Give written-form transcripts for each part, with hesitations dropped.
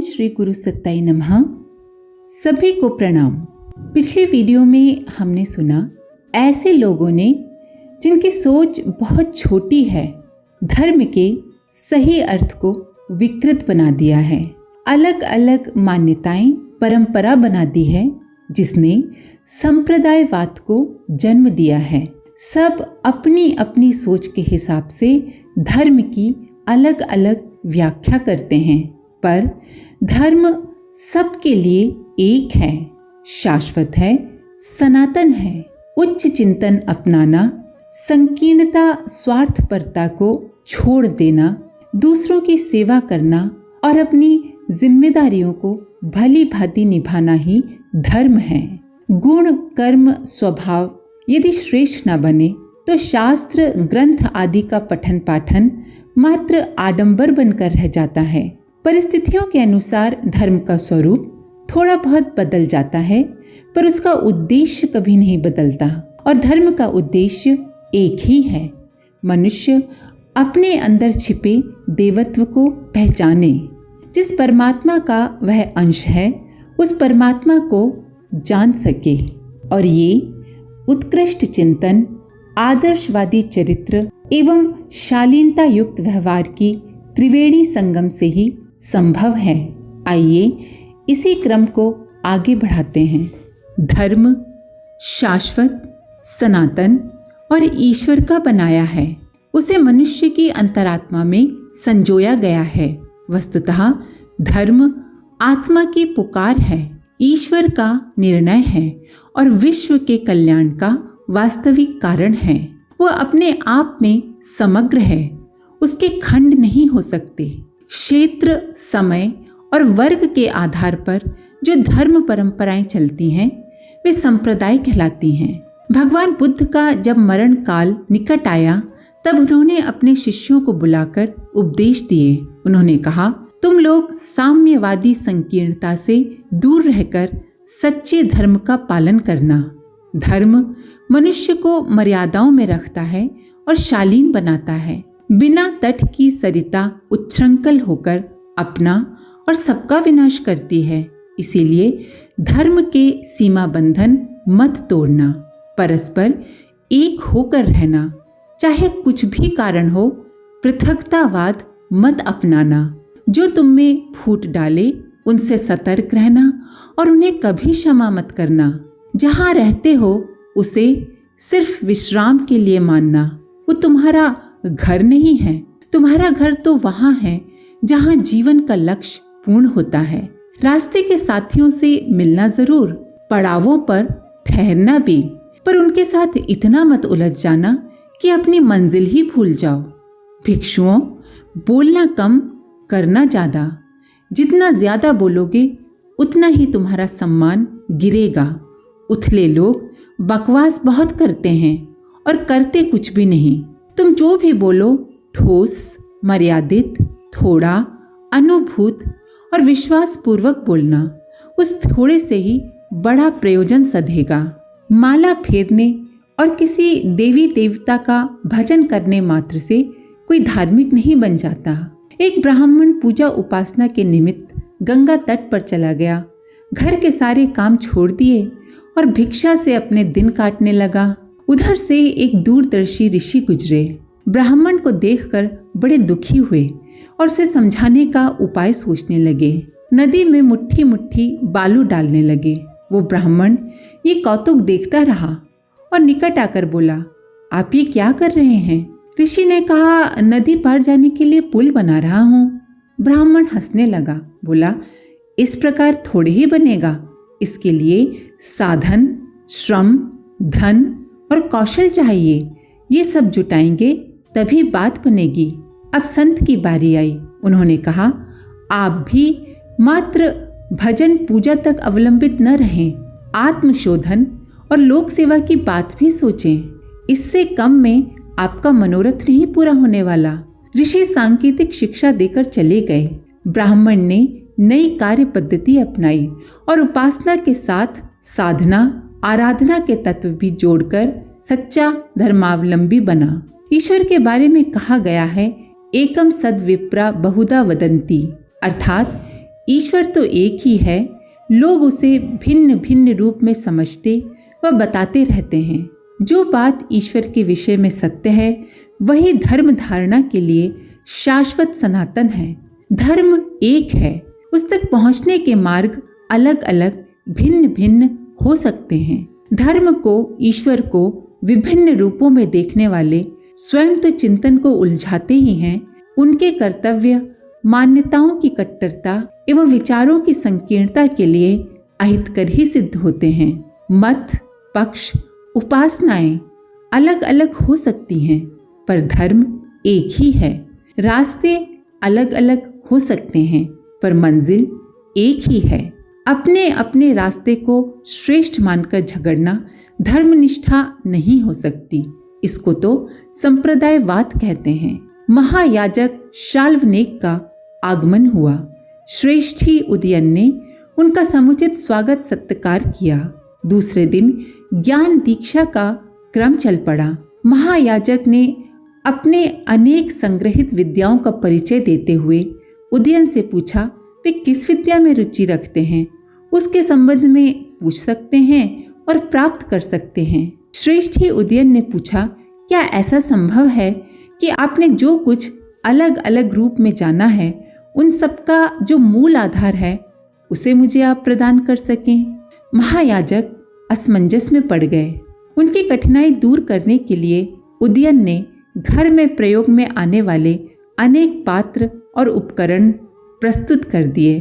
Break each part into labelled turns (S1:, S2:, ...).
S1: श्री गुरु सत्ताई नमः। सभी को प्रणाम। पिछले वीडियो में हमने सुना ऐसे लोगों ने जिनकी सोच बहुत छोटी है, धर्म के सही अर्थ को विकृत बना दिया है, अलग अलग मान्यताएं परंपरा बना दी है, जिसने संप्रदायवाद को जन्म दिया है। सब अपनी अपनी सोच के हिसाब से धर्म की अलग अलग व्याख्या करते हैं, पर धर्म सबके लिए एक है, शाश्वत है, सनातन है। उच्च चिंतन अपनाना, संकीर्णता स्वार्थपरता को छोड़ देना, दूसरों की सेवा करना और अपनी जिम्मेदारियों को भली भांति निभाना ही धर्म है। गुण कर्म स्वभाव यदि श्रेष्ठ न बने तो शास्त्र ग्रंथ आदि का पठन पाठन मात्र आडंबर बनकर रह जाता है। परिस्थितियों के अनुसार धर्म का स्वरूप थोड़ा बहुत बदल जाता है, पर उसका उद्देश्य कभी नहीं बदलता। और धर्म का उद्देश्य एक ही है, मनुष्य अपने अंदर छिपे देवत्व को पहचाने। जिस परमात्मा का वह अंश है, उस परमात्मा को जान सके। और ये उत्कृष्ट चिंतन, आदर्शवादी चरित्र एवं शालीनता युक्त व्यवहार की त्रिवेणी संगम से ही संभव है। आइए इसी क्रम को आगे बढ़ाते हैं। धर्म शाश्वत, सनातन और ईश्वर का बनाया है। उसे मनुष्य की अंतरात्मा में संजोया गया है। वस्तुतः धर्म आत्मा की पुकार है, ईश्वर का निर्णय है और विश्व के कल्याण का वास्तविक कारण है। वह अपने आप में समग्र है, उसके खंड नहीं हो सकते। क्षेत्र, समय और वर्ग के आधार पर जो धर्म परंपराएं चलती हैं, वे संप्रदाय कहलाती हैं। भगवान बुद्ध का जब मरण काल निकट आया, तब उन्होंने अपने शिष्यों को बुलाकर उपदेश दिए। उन्होंने कहा, तुम लोग साम्यवादी संकीर्णता से दूर रहकर सच्चे धर्म का पालन करना। धर्म मनुष्य को मर्यादाओं में रखता है और शालीन बनाता है। बिना तट की सरिता उच्छृंखल होकर अपना और सबका विनाश करती है। इसीलिए धर्म के सीमा बंधन मत तोड़ना, परस्पर एक होकर रहना। चाहे कुछ भी कारण हो, पृथकतावाद मत अपनाना। जो तुम में फूट डाले उनसे सतर्क रहना और उन्हें कभी क्षमा मत करना। जहाँ रहते हो उसे सिर्फ विश्राम के लिए मानना। वो तुम्हारा घर नहीं है। तुम्हारा घर तो वहाँ है जहाँ जीवन का लक्ष्य पूर्ण होता है। रास्ते के साथियों से मिलना जरूर, पड़ावों पर ठहरना भी, पर उनके साथ इतना मत उलझ जाना कि अपनी मंजिल ही भूल जाओ। भिक्षुओं, बोलना कम, करना ज्यादा। जितना ज्यादा बोलोगे उतना ही तुम्हारा सम्मान गिरेगा। उथले लोग बकवास बहुत करते हैं और करते कुछ भी नहीं। तुम जो भी बोलो, ठोस, मर्यादित, थोड़ा, अनुभूत और विश्वास पूर्वक बोलना। उस थोड़े से ही बड़ा प्रयोजन सधेगा। माला फेरने और किसी देवी देवता का भजन करने मात्र से कोई धार्मिक नहीं बन जाता। एक ब्राह्मण पूजा उपासना के निमित्त गंगा तट पर चला गया। घर के सारे काम छोड़ दिए और भिक्षा से अपने दिन काटने लगा। उधर से एक दूरदर्शी ऋषि गुजरे। ब्राह्मण को देखकर बड़े दुखी हुए और उसे समझाने का उपाय सोचने लगे। नदी में मुट्ठी मुट्ठी बालू डालने लगे। वो ब्राह्मण ये कौतुक देखता रहा और निकट आकर बोला, आप ये क्या कर रहे हैं? ऋषि ने कहा, नदी पार जाने के लिए पुल बना रहा हूँ। ब्राह्मण हंसने लगा, बोला, इस प्रकार थोड़े ही बनेगा। इसके लिए साधन, श्रम, धन और कौशल चाहिए। ये सब जुटाएंगे तभी बात बनेगी। अब संत की बारी आई। उन्होंने कहा, आप भी मात्र भजन पूजा तक अवलंबित न रहें, आत्मशोधन और लोक सेवा की बात भी सोचें। इससे कम में आपका मनोरथ नहीं पूरा होने वाला। ऋषि सांकेतिक शिक्षा देकर चले गए। ब्राह्मण ने नई कार्य पद्धति अपनाई और उपासना के साथ साधना, आराधना के तत्व भी जोड़कर सच्चा धर्मावलंबी बना। ईश्वर के बारे में कहा गया है, एकम सद विप्रा बहुधा वदंती, अर्थात ईश्वर तो एक ही है, लोग उसे भिन्न भिन्न रूप में समझते व बताते रहते हैं। जो बात ईश्वर के विषय में सत्य है वही धर्म धारणा के लिए शाश्वत सनातन है। धर्म एक है, उस तक पहुंचने के मार्ग अलग अलग भिन्न भिन्न हो सकते हैं। धर्म को, ईश्वर को विभिन्न रूपों में देखने वाले स्वयं तो चिंतन को उलझाते ही हैं, उनके कर्तव्य, मान्यताओं की कट्टरता एवं विचारों की संकीर्णता के लिए अहितकर ही सिद्ध होते हैं। मत, पक्ष, उपासनाएं अलग अलग हो सकती हैं, पर धर्म एक ही है। रास्ते अलग अलग हो सकते हैं, पर मंजिल एक ही है। अपने अपने रास्ते को श्रेष्ठ मानकर झगड़ना धर्मनिष्ठा नहीं हो सकती। इसको तो संप्रदायवाद कहते हैं। महायाजक शाल्वनेक का आगमन हुआ। श्रेष्ठी उदयन ने उनका समुचित स्वागत सत्कार किया। दूसरे दिन ज्ञान दीक्षा का क्रम चल पड़ा। महायाजक ने अपने अनेक संग्रहित विद्याओं का परिचय देते हुए उदयन से पूछा वे किस विद्या में रुचि रखते हैं, उसके संबंध में पूछ सकते हैं और प्राप्त कर सकते हैं। श्रेष्ठी उदयन ने पूछा, क्या ऐसा संभव है कि आपने जो कुछ अलग अलग रूप में जाना है उन सबका जो मूल आधार है उसे मुझे आप प्रदान कर सकें? महायाजक असमंजस में पड़ गए। उनकी कठिनाई दूर करने के लिए उदयन ने घर में प्रयोग में आने वाले अनेक पात्र और उपकरण प्रस्तुत कर दिए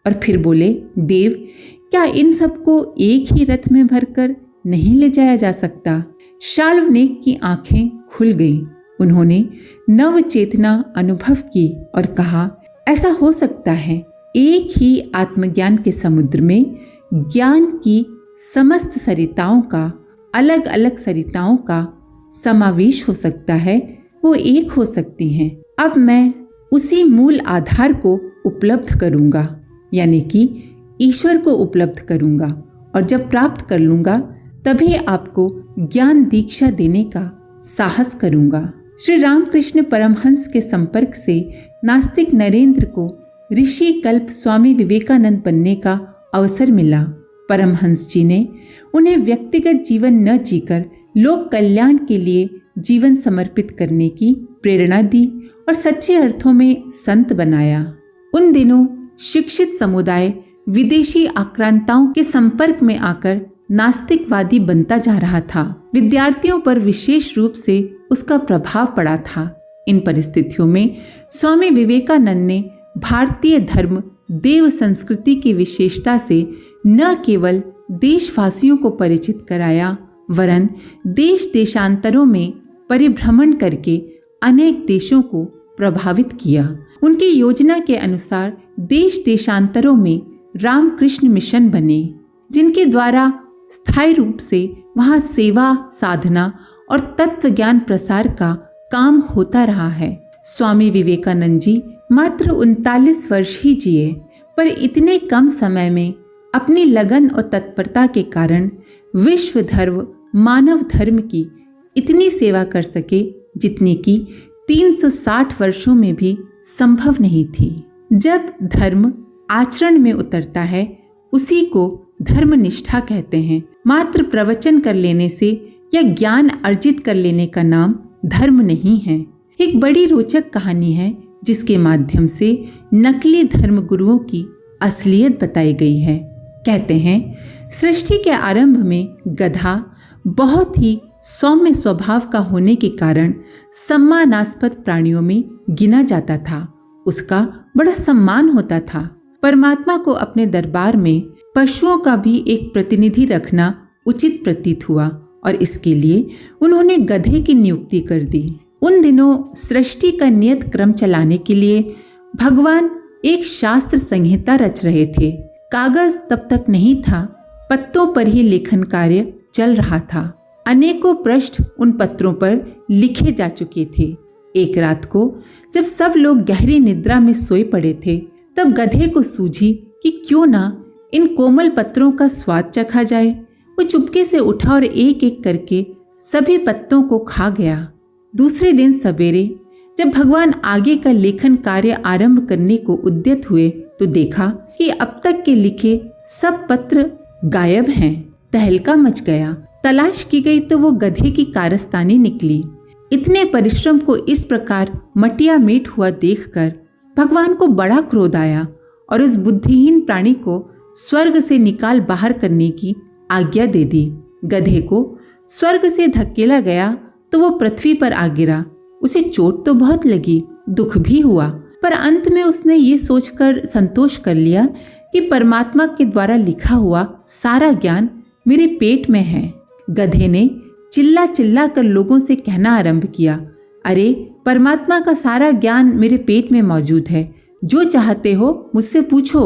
S1: और फिर बोले, देव, क्या इन सबको एक ही रथ में भरकर नहीं ले जाया जा सकता? शाल्वनेक की आंखें खुल गईं। उन्होंने नव चेतना अनुभव की और कहा, ऐसा हो सकता है। एक ही आत्मज्ञान के समुद्र में ज्ञान की समस्त सरिताओं का, अलग अलग सरिताओं का समावेश हो सकता है, वो एक हो सकती हैं। अब मैं उसी मूल आधार को उपलब्ध करूंगा, यानी कि ईश्वर को उपलब्ध करूंगा, और जब प्राप्त कर लूंगा तभी आपको ज्ञान दीक्षा देने का साहस करूंगा। श्री रामकृष्ण परमहंस के संपर्क से नास्तिक नरेंद्र को ऋषि कल्प स्वामी विवेकानंद बनने का अवसर मिला। परमहंस जी ने उन्हें व्यक्तिगत जीवन न जीकर लोक कल्याण के लिए जीवन समर्पित करने की प्रेरणा दी और सच्चे अर्थों में संत बनाया। उन दिनों शिक्षित समुदाय विदेशी आक्रांताओं के संपर्क में आकर नास्तिकवादी बनता जा रहा था। विद्यार्थियों पर विशेष रूप से उसका प्रभाव पड़ा था। इन परिस्थितियों में स्वामी विवेकानंद ने भारतीय धर्म देव संस्कृति की विशेषता से न केवल देशवासियों को परिचित कराया, वरन देश देशांतरों में परिभ्रमण करके अनेक देशों को प्रभावित किया। उनकी योजना के अनुसार देश देशांतरों में रामकृष्ण मिशन बने, जिनके द्वारा स्थायी रूप से वहाँ सेवा, साधना और तत्व ज्ञान प्रसार का काम होता रहा है। स्वामी विवेकानंद जी मात्र 39 वर्ष ही जिए, पर इतने कम समय में अपनी लगन और तत्परता के कारण विश्व धर्म, मानव धर्म की इतनी सेवा कर सके जितनी कि 360 वर्षों में भी संभव नहीं थी। जब धर्म आचरण में उतरता है उसी को धर्मनिष्ठा कहते हैं। मात्र प्रवचन कर लेने से या ज्ञान अर्जित कर लेने का नाम धर्म नहीं है। एक बड़ी रोचक कहानी है जिसके माध्यम से नकली धर्म गुरुओं की असलियत बताई गई है। कहते हैं, सृष्टि के आरंभ में गधा बहुत ही सौम्य स्वभाव का होने के कारण सम्मानास्पद प्राणियों में गिना जाता था। उसका बड़ा सम्मान होता था। परमात्मा को अपने दरबार में पशुओं का भी एक प्रतिनिधि रखना उचित प्रतीत हुआ और इसके लिए उन्होंने गधे की नियुक्ति कर दी। उन दिनों सृष्टि का नियत क्रम चलाने के लिए भगवान एक शास्त्र संहिता रच रहे थे। कागज तब तक नहीं था, पत्तों पर ही लेखन कार्य चल रहा था। अनेकों पृष्ठ उन पत्रों पर लिखे जा चुके थे। एक रात को जब सब लोग गहरी निद्रा में सोए पड़े थे, तब गधे को सूझी कि क्यों ना इन कोमल पत्रों का स्वाद चखा जाए। वो चुपके से उठा और एक एक करके सभी पत्तों को खा गया। दूसरे दिन सवेरे जब भगवान आगे का लेखन कार्य आरंभ करने को उद्यत हुए तो देखा कि अब तक के लिखे सब पत्र गायब हैं। तहलका मच गया। तलाश की गई तो वो गधे की कारस्तानी निकली। इतने परिश्रम को इस प्रकार मटिया मेट हुआ देखकर भगवान को बड़ा क्रोध आया और उस बुद्धिहीन प्राणी को स्वर्ग से निकाल बाहर करने की आज्ञा दे दी। गधे को स्वर्ग से धकेला गया तो वो पृथ्वी पर आ गिरा। उसे चोट तो बहुत लगी, दुख भी हुआ, पर अंत में उसने ये सोचकर संतोष कर लिया कि परमात्मा के द्वारा लिखा हुआ सारा ज्ञान मेरे पेट में है। गधे ने चिल्ला चिल्ला कर लोगों से कहना आरंभ किया, अरे परमात्मा का सारा ज्ञान मेरे पेट में मौजूद है। जो चाहते हो मुझसे पूछो,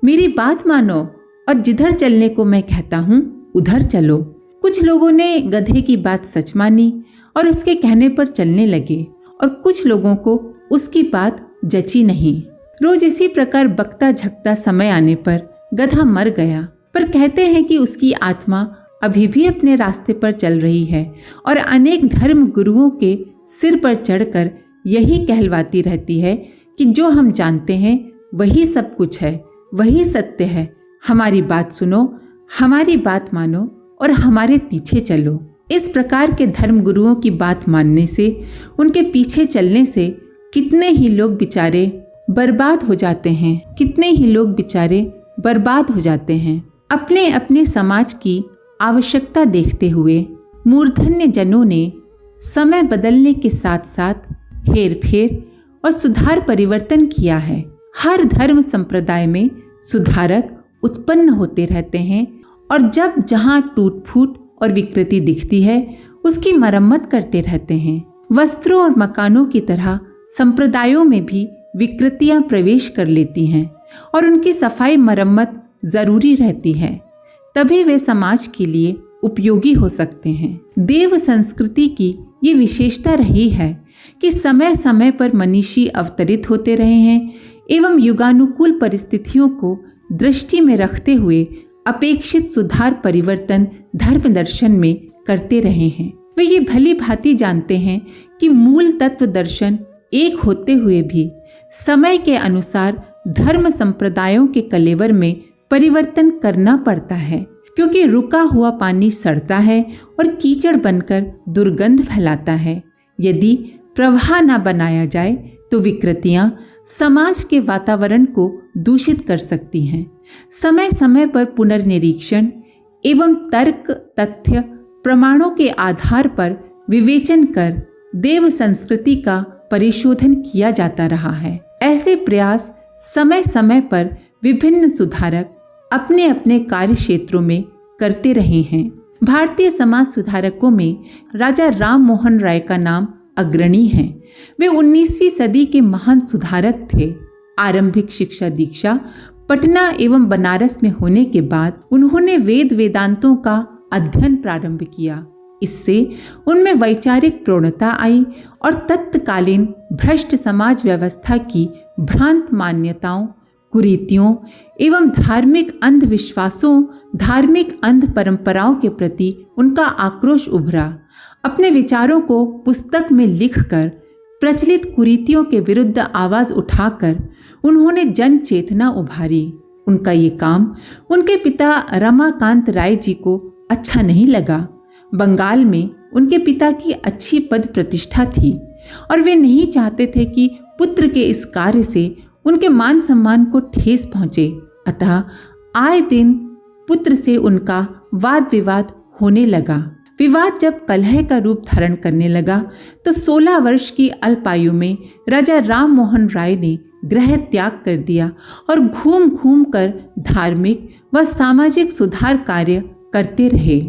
S1: मेरी बात मानो और जिधर चलने को मैं कहता हूँ उधर चलो। कुछ लोगों ने गधे की बात सच मानी और उसके कहने पर चलने लगे और कुछ लोगों को उसकी बात जची नहीं। रोज इसी प्रकार बकता झकता समय आने पर गधा मर गया, पर कहते हैं कि उसकी आत्मा अभी भी अपने रास्ते पर चल रही है और अनेक धर्म गुरुओं के सिर पर चढ़कर यही कहलवाती रहती है कि जो हम जानते हैं वही सब कुछ है, वही सत्य है। हमारी बात सुनो, हमारी बात मानो और हमारे पीछे चलो। इस प्रकार के धर्म गुरुओं की बात मानने से, उनके पीछे चलने से कितने ही लोग बेचारे बर्बाद हो जाते हैं, कितने ही लोग बेचारे बर्बाद हो जाते हैं। अपने अपने समाज की आवश्यकता देखते हुए मूर्धन्य जनों ने समय बदलने के साथ साथ हेर फेर और सुधार परिवर्तन किया है। हर धर्म संप्रदाय में सुधारक उत्पन्न होते रहते हैं और जब जहाँ टूट फूट और विकृति दिखती है उसकी मरम्मत करते रहते हैं। वस्त्रों और मकानों की तरह संप्रदायों में भी विकृतियां प्रवेश कर लेती हैं और उनकी सफाई मरम्मत जरूरी रहती है, तभी वे समाज के लिए उपयोगी हो सकते हैं। देव संस्कृति की ये विशेषता रही है कि समय समय पर मनीषी अवतरित होते रहे हैं एवं युगानुकूल परिस्थितियों को दृष्टि में रखते हुए अपेक्षित सुधार परिवर्तन धर्म दर्शन में करते रहे हैं। वे ये भली भांति जानते हैं कि मूल तत्व दर्शन एक होते हुए भी समय के अनुसार धर्म संप्रदायों के कलेवर में परिवर्तन करना पड़ता है, क्योंकि रुका हुआ पानी सड़ता है और कीचड़ बनकर दुर्गंध फैलाता है। यदि प्रवाह न बनाया जाए तो विकृतियां समाज के वातावरण को दूषित कर सकती हैं। समय समय पर पुनर्निरीक्षण एवं तर्क तथ्य प्रमाणों के आधार पर विवेचन कर देव संस्कृति का परिशोधन किया जाता रहा है। ऐसे प्रयास समय समय पर विभिन्न सुधारक अपने अपने कार्य क्षेत्रों में करते रहे हैं। भारतीय समाज सुधारकों में राजा राम मोहन राय का नाम अग्रणी है। वे 19वीं सदी के महान सुधारक थे। आरंभिक शिक्षा दीक्षा पटना एवं बनारस में होने के बाद उन्होंने वेद वेदांतों का अध्ययन प्रारंभ किया। इससे उनमें वैचारिक प्रवणता आई और तत्कालीन भ्रष्ट समाज व्यवस्था की भ्रांत मान्यताओं, कुरीतियों एवं धार्मिक अंधविश्वासों, धार्मिक अंध परंपराओं के प्रति उनका आक्रोश उभरा। अपने विचारों को पुस्तक में लिखकर प्रचलित कुरीतियों के विरुद्ध आवाज उठाकर उन्होंने जन चेतना उभारी। उनका ये काम उनके पिता रमाकांत राय जी को अच्छा नहीं लगा। बंगाल में उनके पिता की अच्छी पद प्रतिष्ठा थी और वे नहीं चाहते थे कि पुत्र के इस कार्य से उनके मान सम्मान को ठेस पहुंचे। अतः आए दिन पुत्र से उनका वाद विवाद होने लगा। विवाद जब कलह का रूप धारण करने लगा तो 16 वर्ष की अल्पायु में राजा राम मोहन राय ने गृह त्याग कर दिया और घूम घूम कर धार्मिक व सामाजिक सुधार कार्य करते रहे।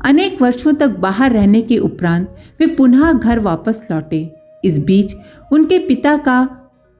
S1: अनेक वर्षों तक बाहर रहने के उपरांत वे पुनः घर वापस लौटे। इस बीच उनके पिता का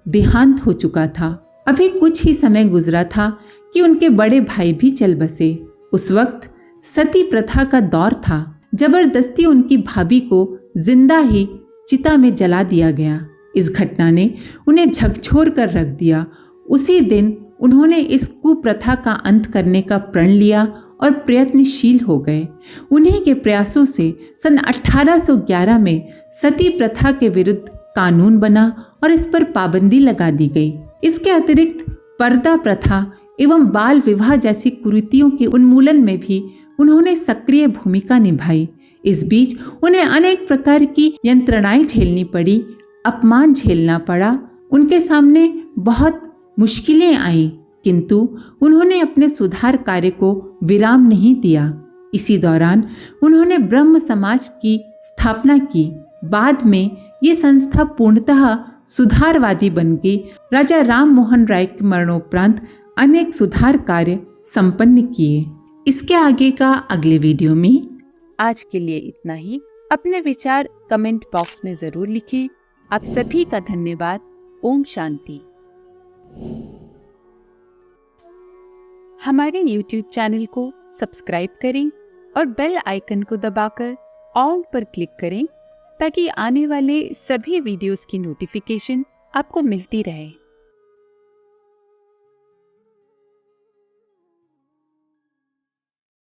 S1: देहांत हो चुका था। अभी कुछ ही समय गुजरा था कि उनके बड़े भाई भी चल बसे। उस वक्त सती प्रथा का दौर था। जबरदस्ती उनकी भाभी को जिंदा ही चिता में जला दिया गया। इस घटना ने उन्हें झकझोर कर रख दिया। उसी दिन उन्होंने इस कुप्रथा का अंत करने का प्रण लिया और प्रयत्नशील हो गए। उन्हीं के प्रयासों से सन 1811 में सती प्रथा के विरुद्ध कानून बना और इस पर पाबंदी लगा दी गई। इसके अतिरिक्त पर्दा प्रथा एवं बाल विवाह जैसी कुरीतियों के उन्मूलन में भी उन्होंने सक्रिय भूमिका निभाई। इस बीच उन्हें अनेक प्रकार की यंत्रणाएं झेलनी पड़ी, अपमान झेलना पड़ा, उनके सामने बहुत मुश्किलें आईं, किंतु उन्होंने अपने सुधार कार्य को विराम नहीं दिया। इसी दौरान उन्होंने ब्रह्म समाज की स्थापना की। बाद में ये संस्था पूर्णतः सुधारवादी बन गई। राजा राम मोहन राय के मरणोपरांत अनेक सुधार कार्य संपन्न किए। इसके आगे का अगले वीडियो में।
S2: आज के लिए इतना ही। अपने विचार कमेंट बॉक्स में जरूर लिखें। आप सभी का धन्यवाद। ओम शांति। हमारे YouTube चैनल को सब्सक्राइब करें और बेल आइकन को दबाकर ऑल पर क्लिक करें ताकि आने वाले सभी वीडियोस की नोटिफिकेशन आपको मिलती रहे।